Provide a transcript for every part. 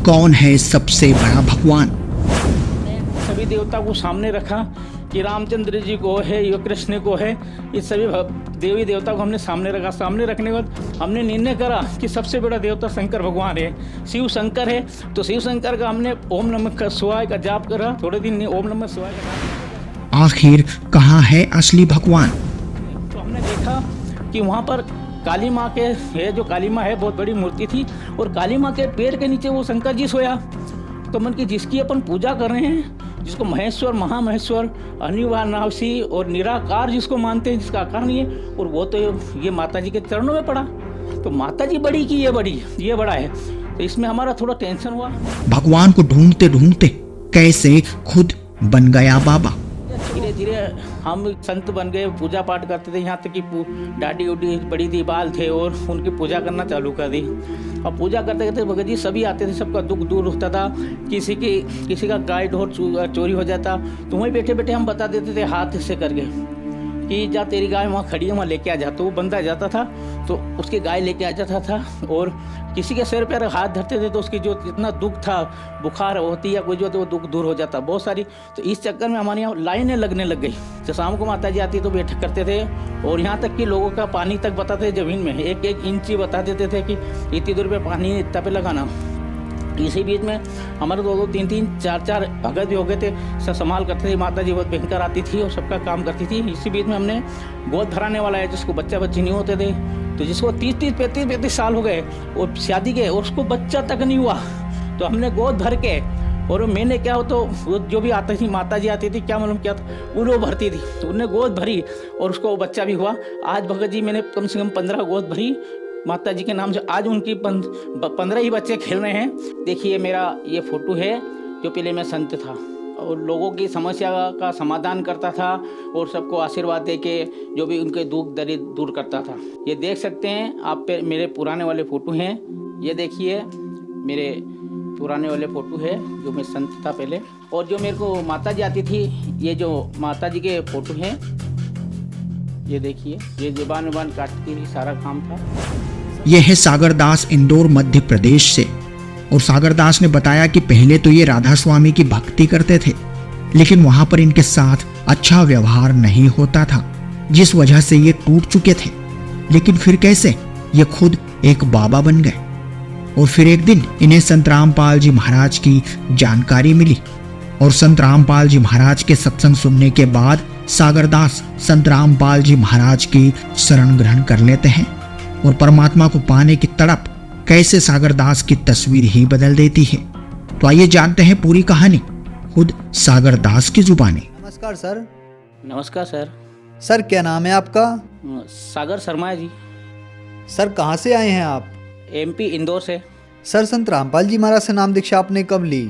कौन है सबसे बड़ा भगवान? सभी देवता को सामने रखा कि रामचंद्र जी को है, यो कृष्ण को है, ये सभी देवी देवता को हमने सामने रखा। सामने रखने के बाद हमने निर्णय करा कि सबसे बड़ा देवता शंकर भगवान है, शिव शंकर है। तो शिव शंकर का हमने ओम नमः शिवाय का जाप करा। थोड़े दिन ओम नमः शिवाय का जाप। आखिर कहाँ है असली भगवान? तो हमने देखा कि वहाँ पर काली माँ के है, जो काली माँ है बहुत बड़ी मूर्ति थी, और काली माँ के पैर के नीचे वो शंकर जी सोया। तो मन की जिसकी अपन पूजा कर रहे हैं, जिसको महेश्वर, महामहेश्वर, अनिवानाशी और निराकार जिसको मानते हैं, जिसका आकार नहीं है, और वो तो ये माता जी के चरणों में पड़ा। तो माता जी बड़ी की ये बड़ा है। तो इसमें हमारा थोड़ा टेंशन हुआ। भगवान को ढूंढते ढूंढते कैसे खुद बन गया बाबा? धीरे धीरे हम संत बन गए, पूजा पाठ करते थे। यहाँ तक कि दाढ़ी उडी बड़ी थी, बाल थे, और उनकी पूजा करना चालू कर दी। और पूजा करते करते भगत जी सभी आते थे, सबका दुख दूर होता था। किसी का गाय ढोर चोरी हो जाता तो वहीं बैठे बैठे हम बता देते थे हाथ से करके कि जा तेरी गाय वहाँ खड़ी है, वहाँ लेके आ जा। तो वो बंदा जाता था तो उसकी गाय लेके आ जाता था, और किसी के सिर पर हाथ धरते थे तो उसकी जो इतना दुख था, बुखार होती या कोई जो तो वो दुख दूर हो जाता बहुत सारी। तो इस चक्कर में हमारे यहाँ लाइनें लगने लग गई। तो शाम को माता जी आती तो बैठक करते थे, और यहाँ तक कि लोगों का पानी तक बताते थे ज़मीन में, एक एक इंची बता देते थे कि इतनी दूर पे पानी इतना पे लगाना। इसी बीच में हमारे दो तीन चार भगत भी हो गए थे, सब संभाल करते थे। माता जी बहुत भयंकर आती थी और सबका काम करती थी। इसी बीच में हमने गोद भराने वाला है, जिसको बच्चे नहीं होते थे, तो जिसको 30-35 साल हो गए और शादी के, और उसको बच्चा तक नहीं हुआ, तो हमने गोद भर के, और मैंने क्या हो तो वो जो भी आती थी, माता जी आती थी, क्या मालूम क्या था, वो भरती थी, तो उन्हें गोद भरी और उसको बच्चा भी हुआ। आज भगत जी मैंने कम से कम 15 गोद भरी माता जी के नाम से। आज उनकी 15 ही बच्चे खेल रहे हैं। देखिए मेरा ये फोटो है, जो पहले मैं संत था और लोगों की समस्या का समाधान करता था, और सबको आशीर्वाद दे के जो भी उनके दुख दर्द दूर करता था। ये देख सकते हैं आप पे मेरे पुराने वाले फ़ोटो हैं। ये देखिए मेरे पुराने वाले फ़ोटो है, जो मैं संत था पहले। और जो मेरे को माता जी आती थी, ये जो माता जी के फ़ोटो हैं, ये देखिए, ये ज़ुबान काटती थी, सारा काम था। यह है सागरदास, इंदौर मध्य प्रदेश से। और सागरदास ने बताया कि पहले तो ये राधा स्वामी की भक्ति करते थे, लेकिन वहां पर इनके साथ अच्छा व्यवहार नहीं होता था, जिस वजह से ये टूट चुके थे। लेकिन फिर कैसे ये खुद एक बाबा बन गए। और फिर एक दिन इन्हें संत रामपाल जी महाराज की जानकारी मिली, और संत रामपाल जी महाराज के सत्संग सुनने के बाद सागरदास संत रामपाल जी महाराज की शरण ग्रहण कर लेते हैं, और परमात्मा को पाने की तड़प कैसे सागरदास की तस्वीर ही बदल देती है। तो आइए जानते हैं पूरी कहानी खुद सागरदास की जुबानी। नमस्कार सर। नमस्कार सर। सर क्या नाम है आपका? सागर शर्मा है जी। सर कहाँ से आए हैं आप? MP इंदौर से। सर संत रामपाल जी महाराज से नाम दीक्षा आपने कब ली?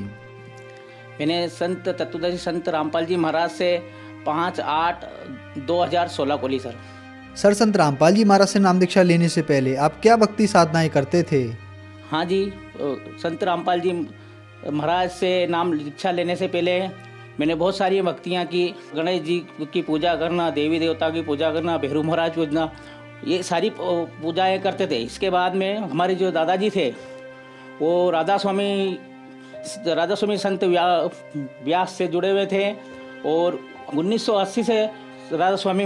मैंने संत तत्वदर्शी संत रामपाल जी महाराज से 5/8/2016 को ली सर। सर संत रामपाल जी महाराज से नाम दीक्षा लेने से पहले आप क्या भक्ति साधनाएं करते थे? हाँ जी, संत रामपाल जी महाराज से नाम दीक्षा लेने से पहले मैंने बहुत सारी भक्तियाँ की। गणेश जी की पूजा करना, देवी देवता की पूजा करना, भैरू महाराज पूजना, ये सारी पूजाएँ करते थे। इसके बाद में हमारे जो दादाजी थे वो राधा स्वामी संत व्यास से जुड़े हुए थे, और 1980 से राधा स्वामी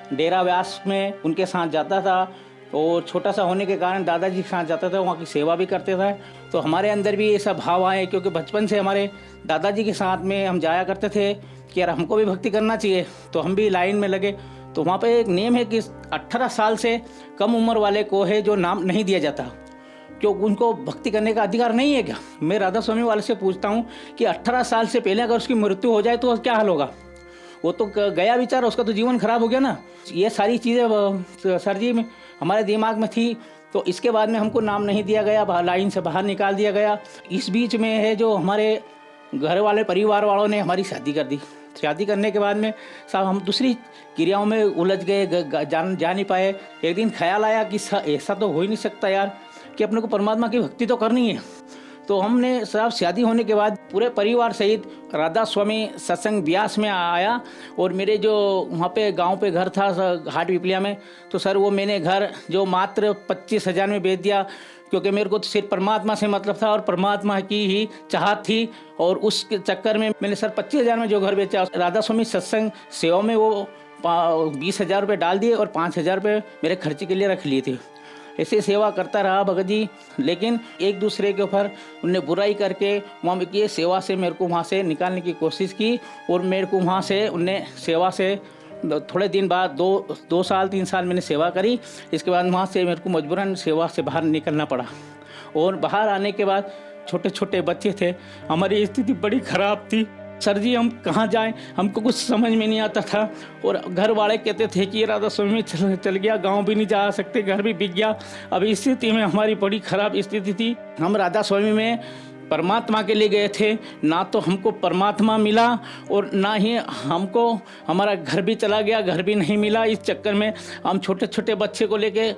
डेरा व्यास में उनके साथ जाता था, और छोटा सा होने के कारण दादाजी के साथ जाता था, वहाँ की सेवा भी करते थे। तो हमारे अंदर भी ऐसा भाव आए, क्योंकि बचपन से हमारे दादाजी के साथ में हम जाया करते थे कि यार हमको भी भक्ति करना चाहिए, तो हम भी लाइन में लगे। तो वहाँ पे एक नियम है कि 18 साल से कम उम्र वाले को है जो नाम नहीं दिया जाता, क्यों उनको भक्ति करने का अधिकार नहीं है क्या? मैं राधा स्वामी वाले से पूछता हूँ कि 18 साल से पहले अगर उसकी मृत्यु हो जाए तो क्या हाल होगा? वो तो गया बेचारा, उसका तो जीवन खराब हो गया ना। ये सारी चीज़ें सर जी में हमारे दिमाग में थी। तो इसके बाद में हमको नाम नहीं दिया गया, लाइन से बाहर निकाल दिया गया। इस बीच में है जो हमारे घर वाले परिवार वालों ने हमारी शादी कर दी। शादी करने के बाद में साहब हम दूसरी क्रियाओं में उलझ गए, जा नहीं पाए। एक दिन ख्याल आया कि ऐसा तो हो ही नहीं सकता यार, कि अपने को परमात्मा की भक्ति तो करनी है। तो हमने साहब शादी होने के बाद पूरे परिवार सहित राधा स्वामी सत्संग व्यास में आया, और मेरे जो वहाँ पे गांव पे घर था हाट पिपलिया में, तो सर वो मैंने घर जो मात्र 25,000 में बेच दिया। क्योंकि मेरे को तो सिर्फ परमात्मा से मतलब था और परमात्मा की ही चाहत थी। और उस चक्कर में मैंने सर 25,000 में जो घर बेचा, राधा स्वामी सत्संग सेवा में वो 20,000 रुपये डाल दिए और 5,000 रुपये मेरे खर्चे के लिए रख लिए थे। ऐसे सेवा करता रहा भगत जी, लेकिन एक दूसरे के ऊपर उनने बुराई करके वहाँ की सेवा से मेरे को वहाँ से निकालने की कोशिश की। और मेरे को वहाँ से उनने सेवा से थोड़े दिन बाद 2 साल 3 साल मैंने सेवा करी। इसके बाद वहाँ से मेरे को मजबूरन सेवा से बाहर निकलना पड़ा। और बाहर आने के बाद छोटे छोटे बच्चे थे, हमारी स्थिति बड़ी ख़राब थी। सर जी हम कहाँ जाएं, हमको कुछ समझ में नहीं आता था। और घर वाले कहते थे कि राधा स्वामी चल गया, गांव भी नहीं जा सकते, घर भी बिक गया। अब इस स्थिति में हमारी बड़ी ख़राब स्थिति थी। हम राधा स्वामी में परमात्मा के लिए गए थे, ना तो हमको परमात्मा मिला और ना ही हमको हमारा घर भी चला गया, घर भी नहीं मिला। इस चक्कर में हम छोटे छोटे बच्चे को लेके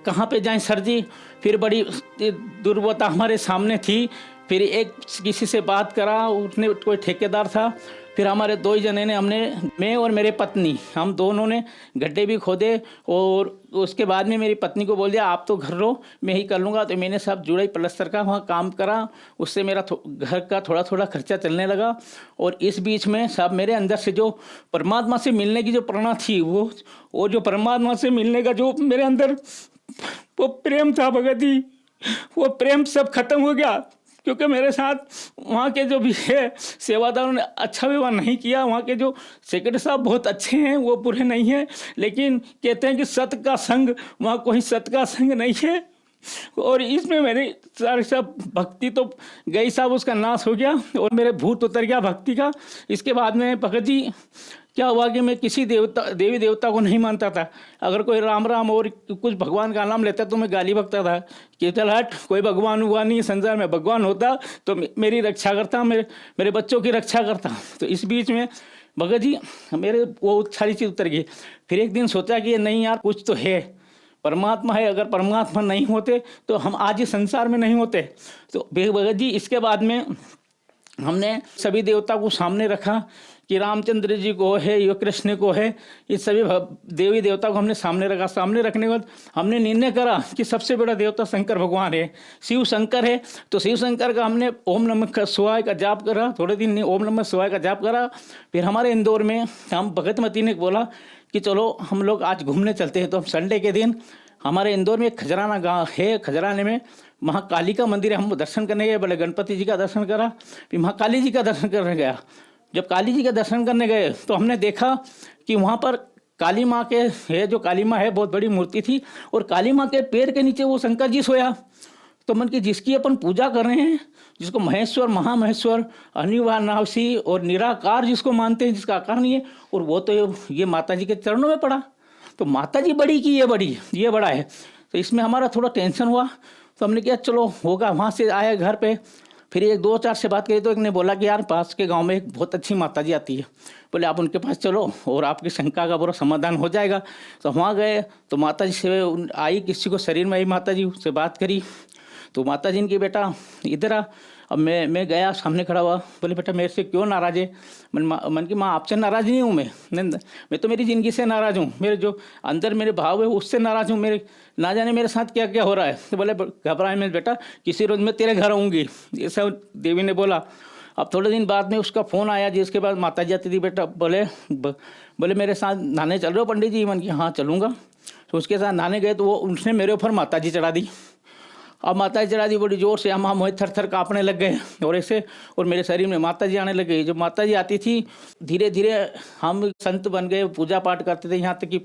कहाँ पे जाएं सर जी। फिर बड़ी दुर्वता हमारे सामने थी। फिर एक किसी से बात करा, उसने कोई ठेकेदार था। फिर हमारे 2 जने ने मैं और मेरे पत्नी, हम दोनों ने गड्ढे भी खोदे। और उसके बाद में मेरी पत्नी को बोल दिया आप तो घर रहो, मैं ही कर लूँगा। तो मैंने सब जुड़ाई प्लस्तर का वहाँ काम करा, उससे मेरा घर का थोड़ा थोड़ा खर्चा चलने लगा। और इस बीच में सब मेरे अंदर से जो परमात्मा से मिलने की जो प्रेरणा थी, वो जो परमात्मा से मिलने का जो मेरे अंदर वो प्रेम था भगत जी, वो प्रेम सब खत्म हो गया। क्योंकि मेरे साथ वहाँ के जो भी है सेवादारों ने अच्छा व्यवहार नहीं किया। वहाँ के जो सेक्रेटरी साहब बहुत अच्छे हैं, वो बुरे नहीं हैं, लेकिन कहते हैं कि सत्य का संग, वहाँ कोई सत्य का संग नहीं है। और इसमें मेरी सारी सब भक्ति तो गई साहब, उसका नाश हो गया और मेरे भूत उतर गया भक्ति का। इसके बाद में भगत जी क्या हुआ कि मैं किसी देवी देवता को नहीं मानता था। अगर कोई राम राम और कुछ भगवान का नाम लेता तो मैं गाली बकता था कि चल हट, कोई भगवान हुआ नहीं संसार में। भगवान होता तो मेरी रक्षा करता, मेरे बच्चों की रक्षा करता। तो इस बीच में भगत जी मेरे वो सारी चीज़ उतर गई। फिर एक दिन सोचा कि नहीं यार, कुछ तो है, परमात्मा है। अगर परमात्मा नहीं होते तो हम आज इस संसार में नहीं होते। तो भगत जी इसके बाद में हमने सभी देवता को सामने रखा कि रामचंद्र जी को है, यो कृष्ण को है, इस सभी देवी देवता को हमने सामने रखा। सामने रखने के बाद हमने निर्णय करा कि सबसे बड़ा देवता शंकर भगवान है, शिव शंकर है। तो शिव शंकर का हमने ओम नमः शिवाय का जाप करा, थोड़े दिन ने ओम नमः शिवाय का जाप करा। फिर हमारे इंदौर में हम भगतमती ने बोला कि चलो हम लोग आज घूमने चलते हैं। तो हम संडे के दिन हमारे इंदौर में खजराना गांव है, खजराने में महाकाली का मंदिर है, हम दर्शन करने गए। पहले गणपति जी का दर्शन करा, फिर महाकाली जी का दर्शन करने गया। जब काली जी का दर्शन करने गए तो हमने देखा कि वहाँ पर काली माँ के है, जो काली माँ है बहुत बड़ी मूर्ति थी, और काली माँ के पैर के नीचे वो शंकर जी सोया। तो मन की जिसकी अपन पूजा कर रहे हैं, जिसको महेश्वर, महामहेश्वर, अनिवानावसी और निराकार जिसको मानते हैं, जिसका आकार नहीं है, और वो तो ये माता जी के चरणों में पड़ा। तो माता जी बड़ी की ये बड़ा है। तो इसमें हमारा थोड़ा टेंशन हुआ। तो हमने किया चलो होगा। वहाँ से आए घर पे, फिर 1-2-4 से बात करी तो एक ने बोला कि यार पास के गांव में एक बहुत अच्छी माता जी आती है, बोले आप उनके पास चलो और आपकी शंका का पूरा समाधान हो जाएगा। तो वहाँ गए तो माता जी से आई, किसी को शरीर में आई माता जी, उससे बात करी। तो माता जी ने बेटा इधर आ। अब मैं गया, सामने खड़ा हुआ, बोले बेटा मेरे से क्यों नाराज़ है? मन की माँ आपसे नाराज़ नहीं हूँ मैं तो मेरी ज़िंदगी से नाराज़ हूँ, मेरे जो अंदर मेरे भाव है उससे नाराज़ हूँ, मेरे ना जाने मेरे साथ क्या क्या हो रहा है। तो बोले घबराए मैं बेटा, किसी रोज़ मैं तेरे घर आऊँगी, ऐसा देवी ने बोला। अब थोड़े दिन बाद में उसका फ़ोन आया, जिसके बाद माता जी आती थी, बेटा बोले मेरे साथ नहाने चल रहे हो पंडित जी? मन की हाँ चलूँगा। तो उसके साथ नहाने गए तो वो उसने मेरे ऊपर माता जी चढ़ा दी। अब माता जी चढ़ा दी बड़ी जोर से, हम मोहित थर काँपने लग गए और ऐसे, और मेरे शरीर में माता जी आने लग गई। जब माता जी आती थी धीरे धीरे हम संत बन गए, पूजा पाठ करते थे। यहाँ तक कि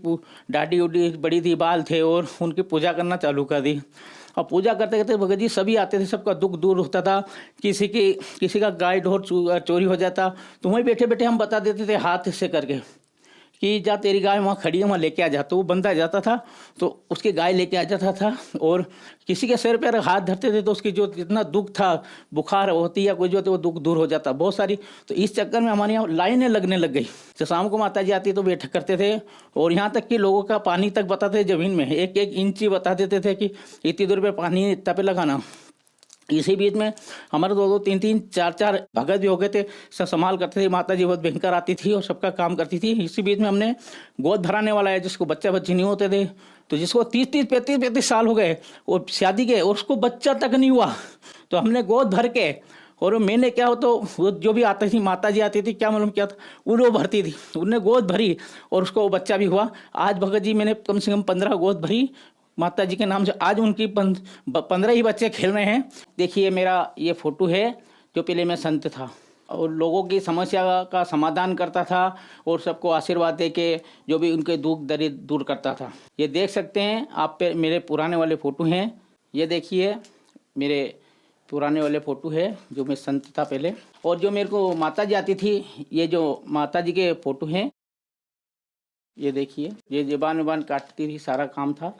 दाढ़ी उड़ी बड़ी थी, बाल थे, और उनकी पूजा करना चालू कर दी। और पूजा करते करते भगत जी सभी आते थे, सबका दुख दूर होता था। किसी का गाय ढोर चोरी हो जाता तो वहीं बैठे बैठे हम बता देते थे हाथ से करके कि जा तेरी गाय वहाँ खड़ी है, वहाँ लेके आ जा। तो वो बंदा जाता था तो उसकी गाय लेके आ जाता था, और किसी के सिर पर हाथ धरते थे तो उसकी जो जितना दुख था, बुखार होती या कोई जो होती, वो दुख दूर हो जाता बहुत सारी। तो इस चक्कर में हमारे यहाँ लाइनें लगने लग गई। तो शाम को माता जी आती तो बैठक करते थे, और यहाँ तक कि लोगों का पानी तक बताते थे ज़मीन में, 1-1 इंची बता देते थे कि इतनी दूर पर पानी इतना पे लगाना। इसी बीच में हमारे 2-2, 3-3, 4-4 भगत भी हो गए थे, सब संभाल करते थे। माता जी बहुत भयंकर आती थी और सबका काम करती थी। इसी बीच में हमने गोद भराने वाला है, जिसको बच्चा बच्ची नहीं होते थे, तो जिसको 30-35 साल हो गए और शादी के, और उसको बच्चा तक नहीं हुआ, तो हमने गोद भर के, और मैंने क्या हो तो वो जो भी आती थी, माता जी आती थी, क्या मालूम क्या था, वो भरती थी, उनने गोद भरी और उसको वो बच्चा भी हुआ। आज भगत जी मैंने कम से कम 15 गोद भरी माता जी के नाम से। आज उनकी 15 ही बच्चे खेल रहे हैं। देखिए मेरा ये फोटो है, जो पहले मैं संत था और लोगों की समस्या का समाधान करता था और सबको आशीर्वाद दे के जो भी उनके दुख दर्द दूर करता था। ये देख सकते हैं आप पे मेरे पुराने वाले फ़ोटो हैं। ये देखिए मेरे पुराने वाले फ़ोटो है जो मैं संत था पहले। और जो मेरे को माता जी आती थी, ये जो माता जी के फ़ोटो हैं, ये देखिए, ये ज़बान वबान काटती थी, सारा काम था।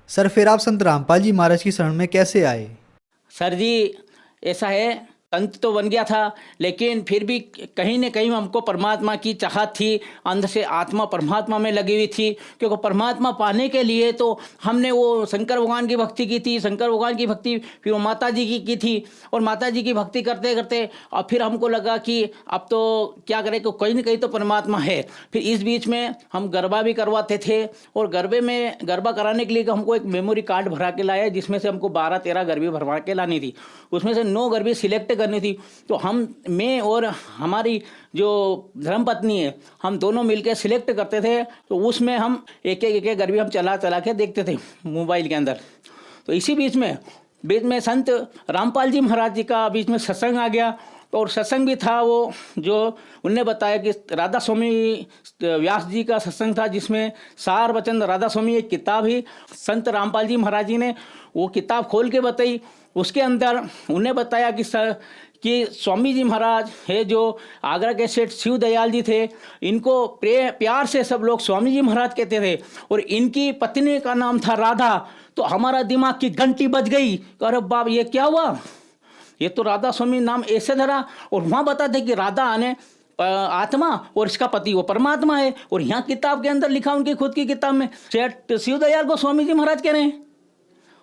सर फिर आप संत रामपाल जी महाराज की शरण में कैसे आए? सर जी ऐसा है, संत तो बन गया था, लेकिन फिर भी कहीं न कहीं हमको परमात्मा की चाहत थी, अंदर से आत्मा परमात्मा में लगी हुई थी। क्योंकि परमात्मा पाने के लिए तो हमने वो शंकर भगवान की भक्ति की थी, शंकर भगवान की भक्ति फिर वो माता जी की थी, और माता जी की भक्ति करते करते और फिर हमको लगा कि अब तो क्या करें, कि कहीं न कहीं तो परमात्मा है। फिर इस बीच में हम गरबा भी करवाते थे, और गरबे में गरबा कराने के लिए हमको एक मेमोरी कार्ड भरा के लाया, जिसमें से हमको 12-13 गरबी भरवा के लानी थी। उसमें से 9 गरबी सिलेक्ट करनी थी। तो मैं और हमारी जो धर्मपत्नी है, हम दोनों मिलकर सिलेक्ट करते थे। तो उसमें हम एक गरबी हम चला के देखते थे मोबाइल के अंदर। तो इसी बीच में संत रामपाल जी महाराज जी का बीच में सत्संग आ गया। और सत्संग भी था वो जो उनने बताया कि राधा स्वामी व्यास जी का सत्संग था, जिसमें सार वचन राधा स्वामी एक किताब ही संत रामपाल जी महाराज जी ने वो किताब खोल के बताई। उसके अंदर उन्हें बताया कि स्वामी जी महाराज है जो आगरा के सेठ शिव दयाल जी थे, इनको प्यार से सब लोग स्वामी जी महाराज कहते थे, और इनकी पत्नी का नाम था राधा। तो हमारा दिमाग की घंटी बज गई, अरे बाप ये क्या हुआ, ये तो राधा स्वामी नाम ऐसे धरा। और वहाँ बताते कि राधा आने आत्मा और इसका पति वो परमात्मा है, और यहाँ किताब के अंदर लिखा, उनकी खुद की किताब में, सेठ शिव दयाल को स्वामी जी महाराज कह रहे हैं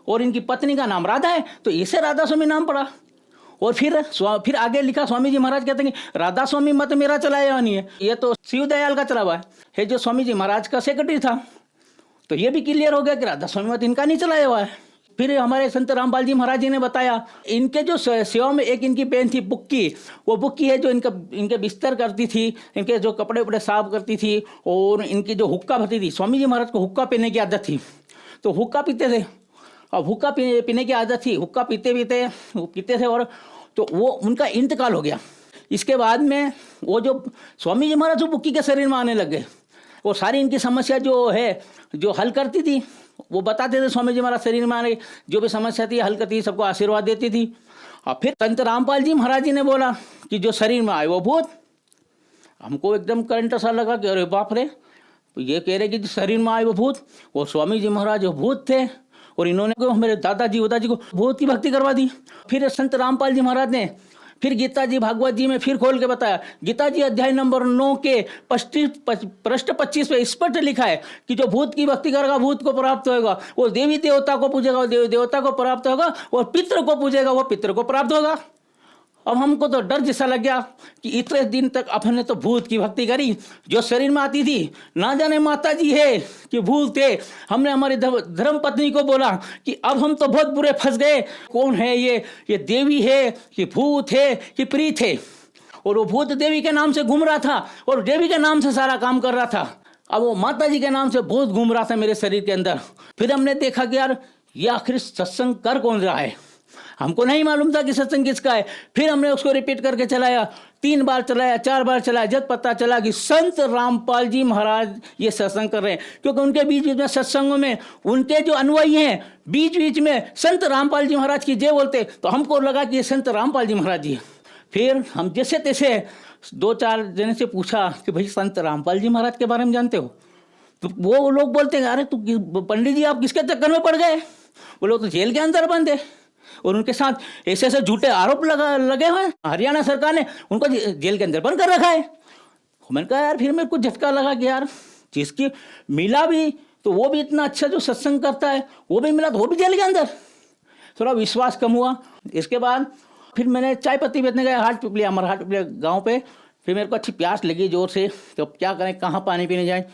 और इनकी पत्नी का नाम राधा है, तो इसे राधा स्वामी नाम पड़ा। और फिर आगे लिखा, स्वामी जी महाराज कहते हैं कि राधा स्वामी मत मेरा चलाया नहीं है, ये तो शिव दयाल का चला हुआ है जो स्वामी जी महाराज का सेक्रेटरी था। तो ये भी क्लियर हो गया कि राधा स्वामी मत इनका नहीं चलाया हुआ है। फिर हमारे संत रामपाल जी महाराज जी ने बताया, इनके जो सेवा में एक इनकी बहन थी बुक्की, वो बुक्की है जो इनके बिस्तर करती थी, इनके जो कपड़े उपड़े साफ करती थी, और इनकी जो हुक्का भरती थी। स्वामी जी महाराज को हुक्का पीने की आदत थी, तो हुक्का पीते थे, और हुक्का पीने की आदत थी, हुक्का पीते थे, और तो वो उनका इंतकाल हो गया। इसके बाद में वो जो स्वामी जी महाराज जो बुक्की के शरीर में आने लग गए, वो सारी इनकी समस्या जो है जो हल करती थी, वो बताते थे। स्वामी जी महाराज शरीर में आने जो भी समस्या थी हल करती थी, सबको आशीर्वाद देती थी। और फिर संत रामपाल जी महाराज जी ने बोला कि जो शरीर में आए वो भूत। हमको एकदम करंट सा लगा कि अरे बाप रे, ये कह रहे कि शरीर में आए वो भूत, वो स्वामी जी महाराज जो भूत थे, और इन्होंने मेरे दादाजी को भूत की भक्ति करवा दी। फिर संत रामपाल जी महाराज ने फिर गीता जी भागवत जी में फिर खोल के बताया। गीता जी अध्याय नंबर 9 के पृष्ठ 25 पे स्पष्ट लिखा है कि जो भूत की भक्ति करेगा भूत को प्राप्त होगा, वो देवी देवता को पूजेगा वो देवी देवता को प्राप्त होगा, और पितृ को पूजेगा वो पितृ को प्राप्त होगा। अब हमको तो डर जैसा लग गया कि इतने दिन तक अपने तो भूत की भक्ति करी, जो शरीर में आती थी, ना जाने माता जी है कि भूत थे। हमने हमारी धर्म पत्नी को बोला कि अब हम तो बहुत बुरे फंस गए, कौन है ये देवी है कि भूत है कि प्रीत है। और वो भूत देवी के नाम से घूम रहा था, और देवी के नाम से सारा काम कर रहा था। अब वो माता जी के नाम से भूत घूम रहा था मेरे शरीर के अंदर। फिर हमने देखा कि यार ये आखिर सत्संग कर कौन रहा है, हमको नहीं मालूम था कि सत्संग किसका है। फिर हमने उसको रिपीट करके चलाया, 3 बार चलाया, 4 बार चलाया, जब पता चला कि संत रामपाल जी महाराज ये सत्संग कर रहे हैं। क्योंकि उनके बीच बीच में सत्संगों में उनके जो अनुयायी हैं बीच बीच में संत रामपाल जी महाराज की जय बोलते, तो हमको लगा कि ये संत रामपाल जी महाराज जी है। फिर हम जैसे तैसे 2-4 जने से पूछा कि भाई संत रामपाल जी महाराज के बारे में जानते हो? तो वो लोग बोलते हैं अरे तू पंडित जी आप किसके चक्कर में पड़ गए? वो लोग तो जेल के अंदर बंद है, और उनके साथ ऐसे ऐसे झूठे आरोप लगे हुए हैं। हरियाणा सरकार ने उनको जेल के अंदर बंद कर रखा है। मैंने कहा यार, फिर मेरे को झटका लगा कि यार जिसकी मिला भी तो वो भी इतना अच्छा जो सत्संग करता है, वो भी मिला तो वो भी जेल के अंदर। थोड़ा विश्वास कम हुआ। इसके बाद फिर मैंने चाय पत्ती बेचने गया हाट पिपलिया, हमारा हाट पिपलिया गाँव पे। फिर मेरे को अच्छी प्यास लगी जोर से, तो क्या करें, कहाँ पानी पीने जाए।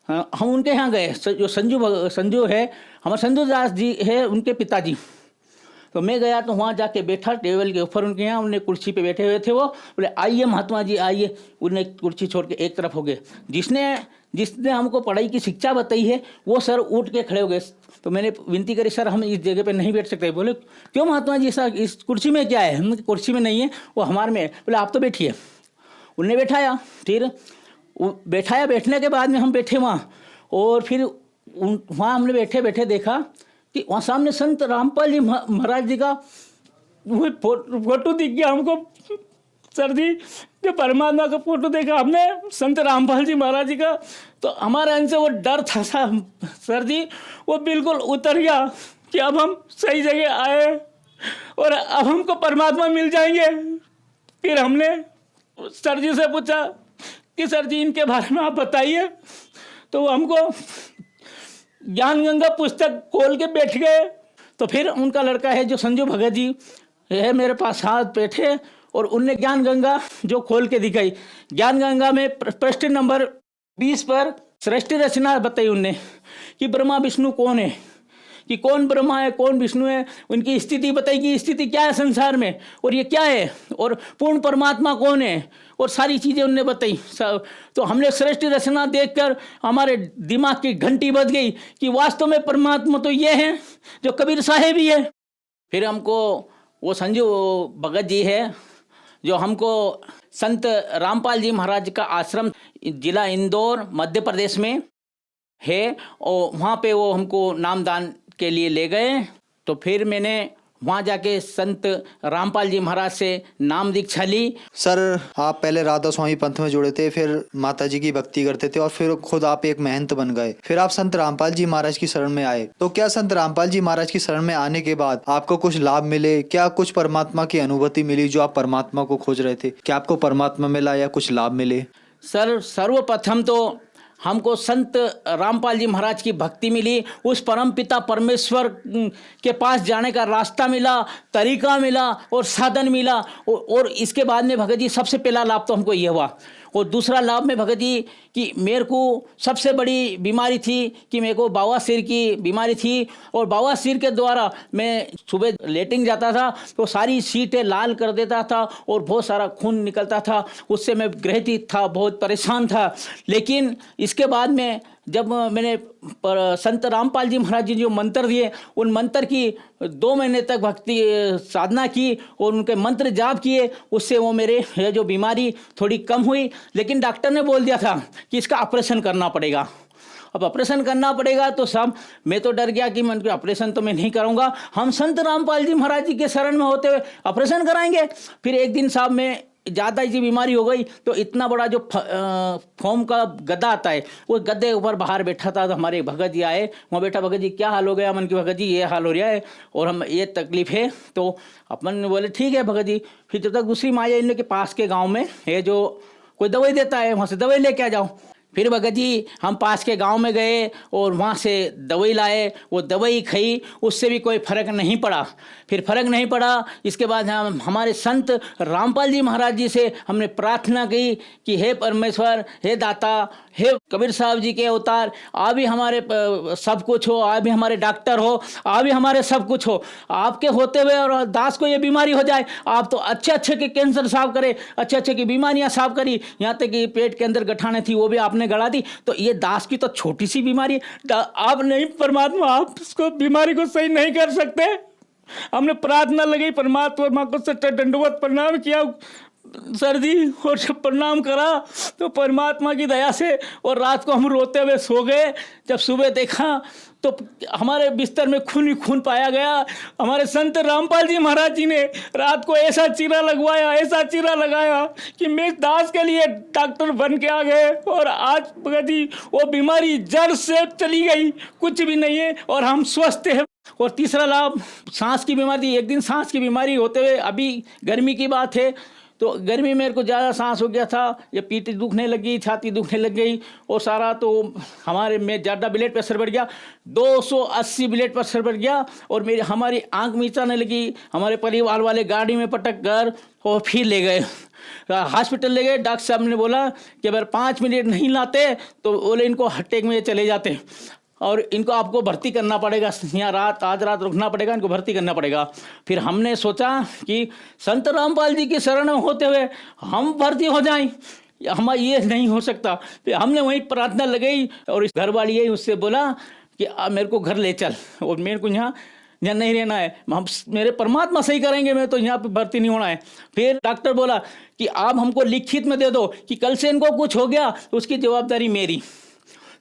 हाँ, हम उनके यहाँ गए। जो संजू है, हमारे संजू दास जी है, उनके पिताजी। तो मैं गया तो वहाँ जाके बैठा टेबल के ऊपर उनके यहाँ, उन्हें कुर्सी पे बैठे हुए थे। वो बोले आइए महात्मा जी आइए। उन्हें कुर्सी छोड़ के एक तरफ हो गए। जिसने हमको पढ़ाई की शिक्षा बताई है वो सर उठ के खड़े हो गए। तो मैंने विनती करी, सर हम इस जगह पे नहीं बैठ सकते। बोले क्यों महात्मा जी, सर इस कुर्सी में क्या है? हम कुर्सी में नहीं है, वो हमारे में है। बोले आप तो बैठिए। उन्हें बैठाया, फिर बैठाया। बैठने के बाद में हम बैठे वहाँ, और फिर वहाँ हमने बैठे बैठे देखा कि वहाँ सामने संत रामपाल जी महाराज जी का वो फोटो दिख गया हमको। सर जी, जो परमात्मा का फोटो देखा हमने संत रामपाल जी महाराज जी का, तो हमारे अंदर से वो डर था सर जी, वो बिल्कुल उतर गया कि अब हम सही जगह आए और अब हमको परमात्मा मिल जाएंगे। फिर हमने सर जी से पूछा कि सर जी इनके बारे में आप बताइए। तो वो हमको ज्ञान गंगा पुस्तक खोल के बैठ गए। तो फिर उनका लड़का है जो संजू भगत जी है, मेरे पास हाथ बैठे और उनने ज्ञान गंगा जो खोल के दिखाई। ज्ञान गंगा में प्रश्न नंबर 20 पर सृष्टि रचना बताई उनने कि ब्रह्मा विष्णु कौन है, कि कौन ब्रह्मा है कौन विष्णु है, उनकी स्थिति बताई कि स्थिति क्या है संसार में और ये क्या है, और पूर्ण परमात्मा कौन है, और सारी चीज़ें उनने बताई। तो हमने सृष्टि रचना देखकर हमारे दिमाग की घंटी बज गई कि वास्तव में परमात्मा तो ये है जो कबीर साहेब ही है। फिर हमको वो संजू भगत जी है जो हमको संत रामपाल जी महाराज का आश्रम जिला इंदौर मध्य प्रदेश में है, और वहाँ पे वो हमको नामदान के लिए ले गए। तो फिर मैंने वहाँ जाके संत रामपाल जी महाराज से नाम दीक्षा ली। सर, आप पहले राधा स्वामी पंथ में जुड़े थे, फिर माता जी की भक्ति करते थे और फिर खुद आप एक महंत बन गए। फिर आप संत रामपाल जी महाराज की शरण में आए। तो क्या संत रामपाल जी महाराज की शरण में आने के बाद आपको कुछ लाभ मिले? क्या कुछ परमात्मा की अनुभूति मिली? जो आप परमात्मा को खोज रहे थे, क्या आपको परमात्मा मिला या कुछ लाभ मिले? सर, सर्वप्रथम तो हमको संत रामपाल जी महाराज की भक्ति मिली, उस परम पिता परमेश्वर के पास जाने का रास्ता मिला, तरीका मिला और साधन मिला। और इसके बाद में भगत जी सबसे पहला लाभ तो हमको ये हुआ। और दूसरा लाभ में भगत जी कि मेरे को सबसे बड़ी बीमारी थी कि मेरे को बवासीर की बीमारी थी, और बवासीर के द्वारा मैं सुबह लेटिंग जाता था तो सारी सीटें लाल कर देता था और बहुत सारा खून निकलता था। उससे मैं ग्रहित था, बहुत परेशान था। लेकिन इसके बाद में जब मैंने संत रामपाल जी महाराज जी जो मंत्र दिए, उन मंत्र की 2 महीने तक भक्ति साधना की और उनके मंत्र जाप किए, उससे वो मेरे जो बीमारी थोड़ी कम हुई। लेकिन डॉक्टर ने बोल दिया था कि इसका ऑपरेशन करना पड़ेगा। अब ऑपरेशन करना पड़ेगा तो सब मैं तो डर गया कि मैं ऑपरेशन तो मैं नहीं करूँगा, हम संत रामपाल जी महाराज जी के शरण में होते हुए ऑपरेशन कराएंगे। फिर एक दिन साहब में ज़्यादा ही बीमारी हो गई तो इतना बड़ा जो फोम का गद्दा आता है, वो गद्दे के ऊपर बाहर बैठा था। तो हमारे भगत जी आए, वहाँ बैठा, भगत जी क्या हाल हो गया? मन की भगत जी ये हाल हो रहा है और हम ये तकलीफ है। तो अपन बोले ठीक है भगत जी। फिर जब तक दूसरी माँ इन के पास के गाँव में है जो कोई दवाई देता है, वहाँ से दवाई लेके आ जाओ। फिर भगत जी हम पास के गांव में गए और वहाँ से दवाई लाए, वो दवाई खाई, उससे भी कोई फ़र्क नहीं पड़ा। फिर फ़र्क नहीं पड़ा, इसके बाद हम हमारे संत रामपाल जी महाराज जी से हमने प्रार्थना की कि हे परमेश्वर, हे दाता, हे कबीर साहब जी के अवतार, आप भी हमारे सब कुछ हो, आप भी हमारे डॉक्टर हो, आप भी हमारे सब कुछ हो। आपके होते हुए और दास को ये बीमारी हो जाए, आप तो अच्छे के कैंसर साफ करे, अच्छे की बीमारियाँ साफ करी, यहाँ तक कि पेट के अंदर गठाने थी वो भी आपने गड़ा दी। तो ये दास की तो छोटी सी बीमारी है, आप नहीं परमात्मा, आप इसको बीमारी को सही नहीं कर सकते। हमने प्रार्थना लगी, परमात्मा को सच्चा दंडवत प्रणाम किया सर जी, और जब प्रणाम करा तो परमात्मा की दया से और रात को हम रोते हुए सो गए। जब सुबह देखा तो हमारे बिस्तर में खून ही खून पाया गया। हमारे संत रामपाल जी महाराज जी ने रात को ऐसा चीरा लगवाया, ऐसा चीरा लगाया कि मैं दास के लिए डॉक्टर बन के आ गए। और आज भगत जी वो बीमारी जड़ से चली गई, कुछ भी नहीं है और हम स्वस्थ हैं। और तीसरा लाभ सांस की बीमारी, एक दिन सांस की बीमारी होते हुए, अभी गर्मी की बात है तो गर्मी में मेरे को ज़्यादा सांस हो गया था, ये पीठ दुखने लगी, छाती दुखने लग गई और सारा तो हमारे में ज़्यादा ब्लड प्रेशर बढ़ गया, 280 ब्लड प्रेशर बढ़ गया और हमारी आंख मीचाने लगी। हमारे परिवार वाले गाड़ी में पटक कर और फिर ले गए हॉस्पिटल ले गए। डॉक्टर साहब ने बोला कि अगर 5 मिनट नहीं लाते तो बोले इनको अटैक में चले जाते और इनको आपको भर्ती करना पड़ेगा, यहाँ आज रात रुकना पड़ेगा, इनको भर्ती करना पड़ेगा। फिर हमने सोचा कि संत रामपाल जी की शरण में होते हुए हम भर्ती हो जाएं, हमारा ये नहीं हो सकता। फिर हमने वहीं प्रार्थना लगाई और इस घर वाली है उससे बोला कि मेरे को घर ले चल और मेरे को यहाँ नहीं रहना है, हम मेरे परमात्मा सही करेंगे, मैं तो यहाँ पे भर्ती नहीं होना है। फिर डॉक्टर बोला कि आप हमको लिखित में दे दो कि कल से इनको कुछ हो गया तो उसकी जवाबदारी मेरी।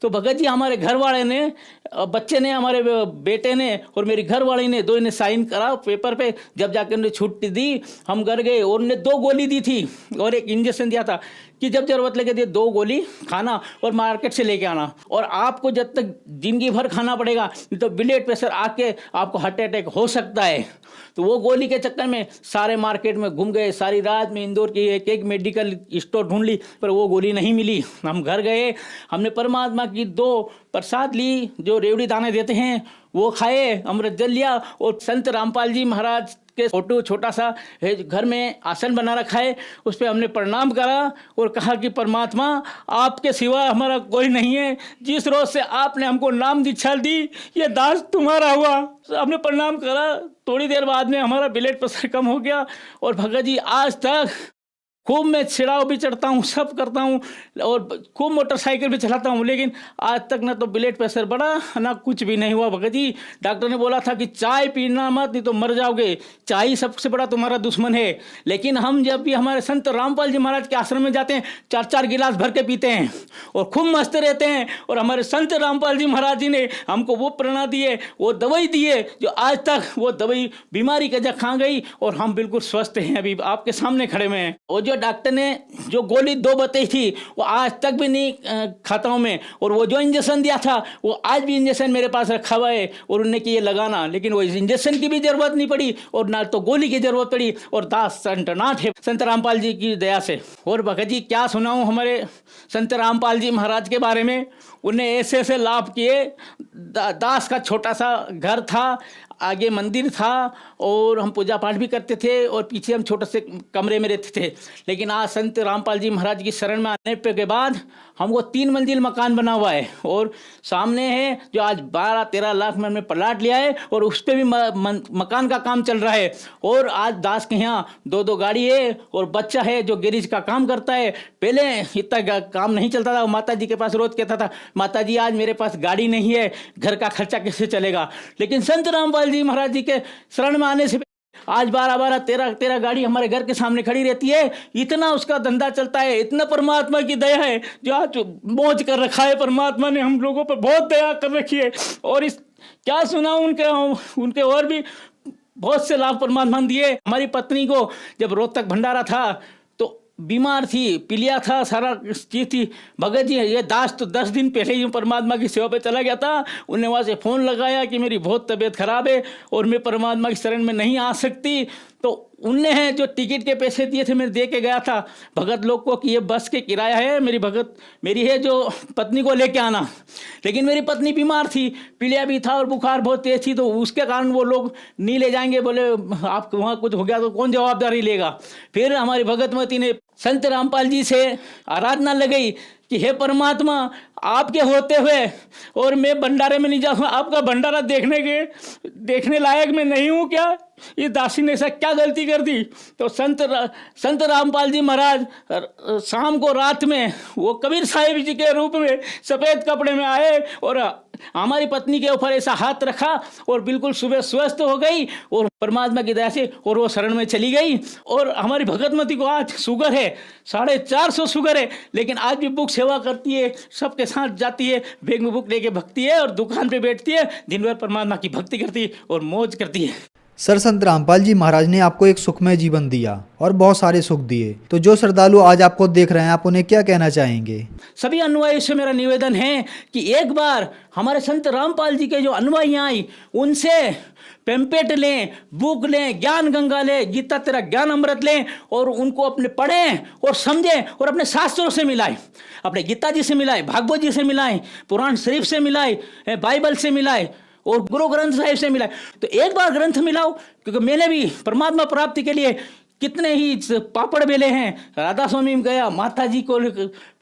तो भगत जी हमारे घर वाले ने, बच्चे ने, हमारे बेटे ने और मेरी घर वाली ने दो ने साइन करा पेपर पे। जब जाकर उन्हें छुट्टी दी हम घर गए और उन्हें 2 गोली दी थी और एक इंजेक्शन दिया था कि जब जरूरत लगे तो 2 गोली खाना और मार्केट से लेके आना और आपको जब तक जिंदगी भर खाना पड़ेगा, नहीं तो ब्लड प्रेशर आके आपको हार्ट अटैक हो सकता है। तो वो गोली के चक्कर में सारे मार्केट में घूम गए, सारी रात में इंदौर की एक मेडिकल स्टोर ढूंढ ली पर वो गोली नहीं मिली। हम घर गए, हमने परमात्मा की 2 प्रसाद ली जो रेवड़ी दाने देते हैं वो खाए, अमृत जल लिया और संत रामपाल जी महाराज के फोटो छोटा सा घर में आसन बना रखा है, उस पर हमने प्रणाम करा और कहा कि परमात्मा आपके सिवा हमारा कोई नहीं है, जिस रोज से आपने हमको नाम दीक्षा दी ये दास तुम्हारा हुआ। हमने प्रणाम करा, थोड़ी देर बाद में हमारा ब्लड प्रेशर कम हो गया और भगत जी आज तक खूब मैं चिड़ाव भी चढ़ता हूँ, सब करता हूँ और खूब मोटरसाइकिल भी चलाता हूँ, लेकिन आज तक ना तो ब्लड प्रेशर बढ़ा ना कुछ भी नहीं हुआ। भगत जी डॉक्टर ने बोला था कि चाय पीना मत, नहीं तो मर जाओगे, चाय ही सबसे बड़ा तुम्हारा दुश्मन है। लेकिन हम जब भी हमारे संत रामपाल जी महाराज के आश्रम में जाते हैं 4-4 गिलास भर के पीते हैं और खूब मस्त रहते हैं। और हमारे संत रामपाल जी महाराज जी ने हमको वो प्रेरणा दी है, वो दवाई दी है जो आज तक वो दवाई बीमारी का जग खा गई और हम बिल्कुल स्वस्थ हैं, अभी आपके सामने खड़े में हैं। और जो डॉक्टर ने जो गोली 2 बताई थी वो आज तक भी नहीं खाता हूं मैं, और वो जो इंजेक्शन दिया था वो आज भी इंजेक्शन मेरे पास रखा हुआ है और उन्होंने कि ये लगाना, लेकिन वो इंजेक्शन की भी जरूरत नहीं पड़ी और ना तो गोली की जरूरत पड़ी और दास संतनाथ है संत रामपाल जी की दया से। और भगत जी क्या सुनाऊं हमारे संत रामपाल जी महाराज के बारे में, उन्हें ऐसे ऐसे लाभ किए। दास का छोटा सा घर था, आगे मंदिर था और हम पूजा पाठ भी करते थे और पीछे हम छोटे से कमरे में रहते थे। लेकिन आज संत रामपाल जी महाराज की शरण में आने के बाद हमको 3 मंजिल मकान बना हुआ है और सामने है जो आज 12-13 लाख में हमने प्लाट लिया है और उस पर भी मकान का काम चल रहा है। और आज दास के यहाँ 2-2 गाड़ी है और बच्चा है जो गैरेज का काम करता है। पहले इतना काम नहीं चलता था, माता जी के पास रोज कहता था माता जी आज मेरे पास गाड़ी नहीं है, घर का खर्चा कैसे चलेगा। लेकिन संत रामपाल जी महाराज जी के शरण में आने से आज 12-12, 13-13 गाड़ी हमारे घर के सामने खड़ी रहती है। इतना उसका धंधा चलता है, इतना परमात्मा की दया है जो आज मौज कर रखा है। परमात्मा ने हम लोगों पर बहुत दया कर रखी है और इस क्या सुना उनके और भी बहुत से लाभ परमात्मा दिए। हमारी पत्नी को जब रोहतक भंडारा था तो बीमार थी, पीलिया था, सारा चीज थी। भगत जी ये दास तो 10 दिन पहले ही परमात्मा की सेवा पे चला गया था। उन्हें वहाँ से फ़ोन लगाया कि मेरी बहुत तबीयत खराब है और मैं परमात्मा की शरण में नहीं आ सकती। तो उनने हैं जो टिकट के पैसे दिए थे मैं दे के गया था भगत लोग को कि ये बस के किराया है, मेरी है जो पत्नी को लेके आना। लेकिन मेरी पत्नी बीमार थी, पीलिया भी था और बुखार बहुत तेज थी, तो उसके कारण वो लोग नहीं ले जाएंगे, बोले आप वहाँ कुछ हो गया तो कौन जवाबदारी लेगा। फिर हमारी भगतमती ने संत रामपाल जी से आराधना लगाई कि हे परमात्मा आपके होते हुए और मैं भंडारे में नहीं जाऊँ, आपका भंडारा देखने लायक मैं नहीं हूँ क्या, ये दासी ने ऐसा क्या गलती कर दी। तो संत रामपाल जी महाराज शाम को रात में वो कबीर साहिब जी के रूप में सफ़ेद कपड़े में आए और हमारी पत्नी के ऊपर ऐसा हाथ रखा और बिल्कुल सुबह स्वस्थ हो गई और परमात्मा की दया से और वो शरण में चली गई। और हमारी भगतमती को आज शुगर है, 450 शुगर है, लेकिन आज भी बुक सेवा करती है, सबके साथ जाती है, बैग में बुक लेके भगती है और दुकान पे बैठती है, दिन भर परमात्मा की भक्ति करती है और मौज करती है। सर, संत रामपाल जी महाराज ने आपको एक सुखमय जीवन दिया और बहुत सारे सुख दिए, तो जो श्रद्धालु आज आपको देख रहे हैं, आप उन्हें क्या कहना चाहेंगे? सभी अनुयायी से मेरा निवेदन है कि एक बार हमारे संत रामपाल जी के जो अनुयायी आई उनसे पेम्पेट लें, बुक लें, ज्ञान गंगा लें, गीता तेरा ज्ञान अमृत लें और उनको अपने पढ़ें और समझें और अपने शास्त्रों से मिलाएं, अपने गीता जी से मिलाएं, भागवत जी से मिलाएं, पुराण शरीफ से मिलाएं, बाइबल से मिलाएं और गुरु ग्रंथ साहिब से मिलाएं। तो एक बार ग्रंथ मिलाओ, क्योंकि मैंने भी परमात्मा प्राप्ति के लिए कितने ही पापड़ बेले हैं, राधा स्वामी में गया, माता जी को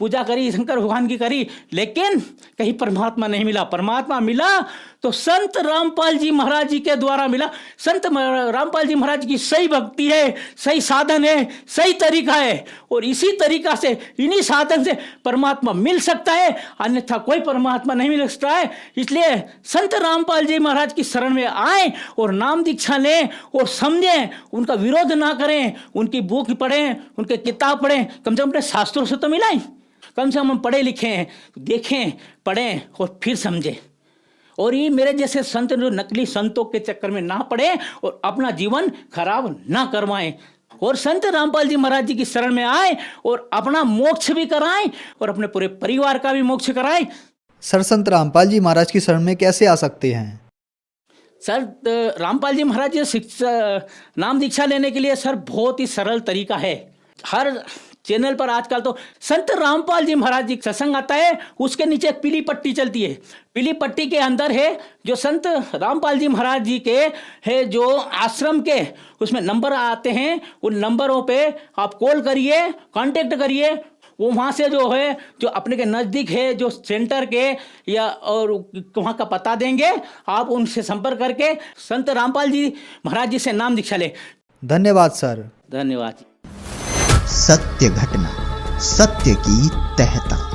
पूजा करी, शंकर भगवान की करी, लेकिन कहीं परमात्मा नहीं मिला। परमात्मा मिला तो संत रामपाल जी महाराज जी के द्वारा मिला। संत रामपाल जी महाराज की सही भक्ति है, सही साधन है, सही तरीका है और इसी तरीका से, इन्हीं साधन से परमात्मा मिल सकता है, अन्यथा कोई परमात्मा नहीं मिल सकता है। इसलिए संत रामपाल जी महाराज की शरण में आए और नाम दीक्षा लें और समझें, उनका विरोध ना करें, उनकी बुक पढ़ें, उनके किताब पढ़ें, कम से कम अपने शास्त्रों से तो मिलाएं। कम से कम हम पढ़े लिखे हैं, देखें, पढ़ें और फिर समझें। और ये मेरे जैसे संत जो नकली संतों के चक्कर में ना पड़े और अपना जीवन खराब ना करवाएं और संत रामपाल जी महाराज जी की शरण में आए और अपना मोक्ष भी कराएं और अपने पूरे परिवार का भी मोक्ष कराएं। सर, संत रामपाल जी महाराज की शरण में कैसे आ सकते हैं? सर, रामपाल जी महाराज जी शिक्षा नाम दीक्षा लेने के लिए सर बहुत ही सरल तरीका है। हर चैनल पर आजकल तो संत रामपाल जी महाराज जी सत्संग आता है, उसके नीचे एक पीली पट्टी चलती है। पीली पट्टी के अंदर है जो संत रामपाल जी महाराज जी के है जो आश्रम के उसमें नंबर आते हैं, उन नंबरों पे आप कॉल करिए, कांटेक्ट करिए। वो वहाँ से जो है, जो अपने के नज़दीक है, जो सेंटर के या और वहाँ का पता देंगे, आप उनसे संपर्क करके संत रामपाल जी महाराज जी से नाम दीक्षा लें। धन्यवाद सर। धन्यवाद। सत्य घटना, सत्य की तहता।